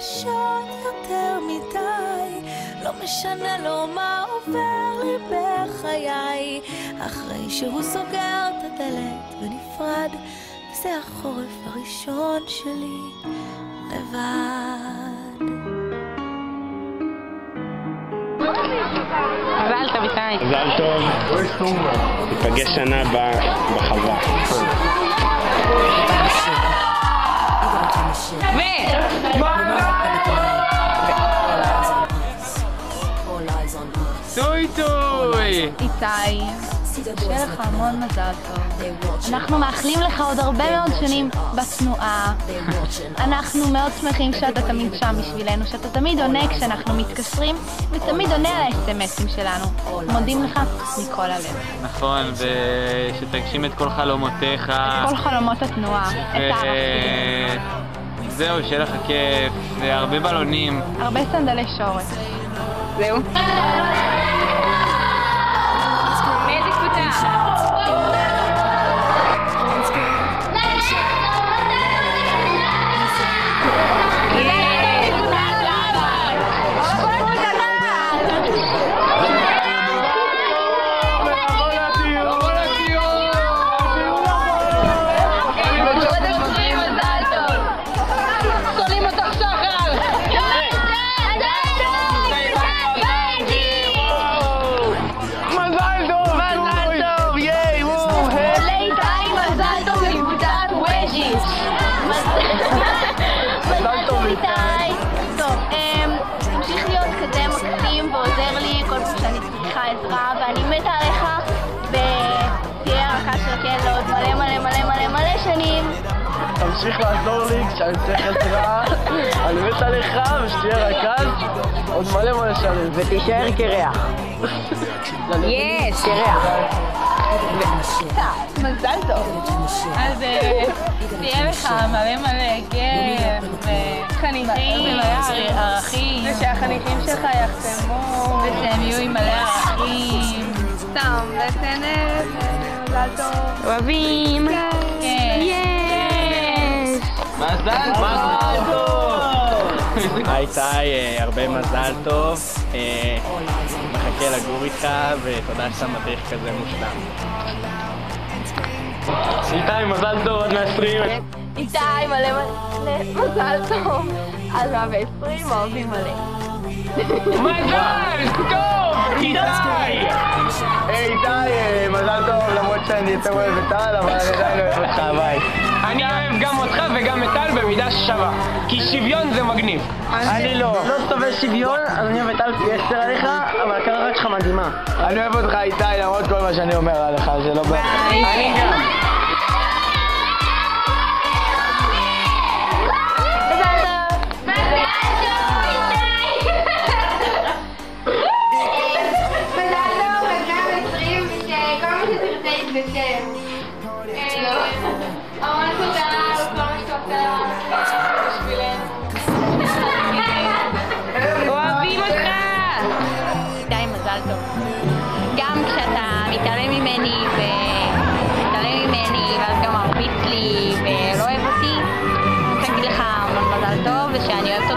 חדשות יותר מדי, לא משנה לו מה עובר לי בחיי, אחרי שהוא סוגר את הדלת ונפרד, וזה החורף הראשון שלי לבד. מזל טוב איתי. מזל טוב. ניפגש שנה בחווה. טוי טוי! איתי, שיהיה לך המון מזל טוב. אנחנו מאחלים לך עוד הרבה מאוד שנים בתנועה. אנחנו מאוד שמחים שאתה תמיד שם בשבילנו, שאתה תמיד עונה כשאנחנו מתקשרים, ותמיד עונה על האס-אמסים שלנו. מודים לך מכל הלב. נכון, ושתגשים את כל חלומותיך. את כל חלומות התנועה, את הערכים. זהו, שיהיה לך כיף, והרבה בלונים. הרבה סנדלי שורש. זהו. מאיזה קבוצה? תמשיך להיות כזה מקסים ועוזר לי כל פעם שאני צריכה עזרה, ואני מתה עליך, ותהיה הרכה של הכן לעוד מלא מלא מלא מלא מלא שנים. תמשיך לעזור לי כשאני צריך עזרה, אני מת עליך ושתהיה רכז עוד מלא מלא שנים. ותישאר קרח. יש! קרח. מזל טוב. אז תהיה לך מלא מלא כיף וחניכים, ערכים, ושהחניכים שלך יחתמו ושהם יהיו עם מלא ערכים. סתם, ותנף, מזל טוב. אוהבים. כן. יש! מזל טוב! איתי, הרבה מזל טוב. מחכה לגור איתך, ותודה שאתה מדריך כזה מושלם. איתי, מזל טוב עד 120. איתי, מלא מלא מזל טוב. עד 120, אוהבים מלא. מזל טוב! איתי! איתי, מזל טוב, למרות שאני יותר אוהב את טל, אבל אני עדיין אוהב אותך, ביי. אני אוהב גם אותך וגם את טל במידה שווה, כי שוויון זה מגניב. אני לא סובל שוויון, אז אני אוהב את טל פי 10 עליך, אבל הקריירה שלך מדהימה. אני אוהב אותך איתי, למרות כל מה שאני אומר עליך, זה לא בעיה. אני גם. המון תודה על כל מה שאתה בשבילנו. אוהבים אותך! איתי, מזל טוב. גם כשאתה מתעלם ממני ואז גם מרביץ לי ולא אוהב אותי, אני רוצה להגיד לך המון מזל טוב ושאני אוהבת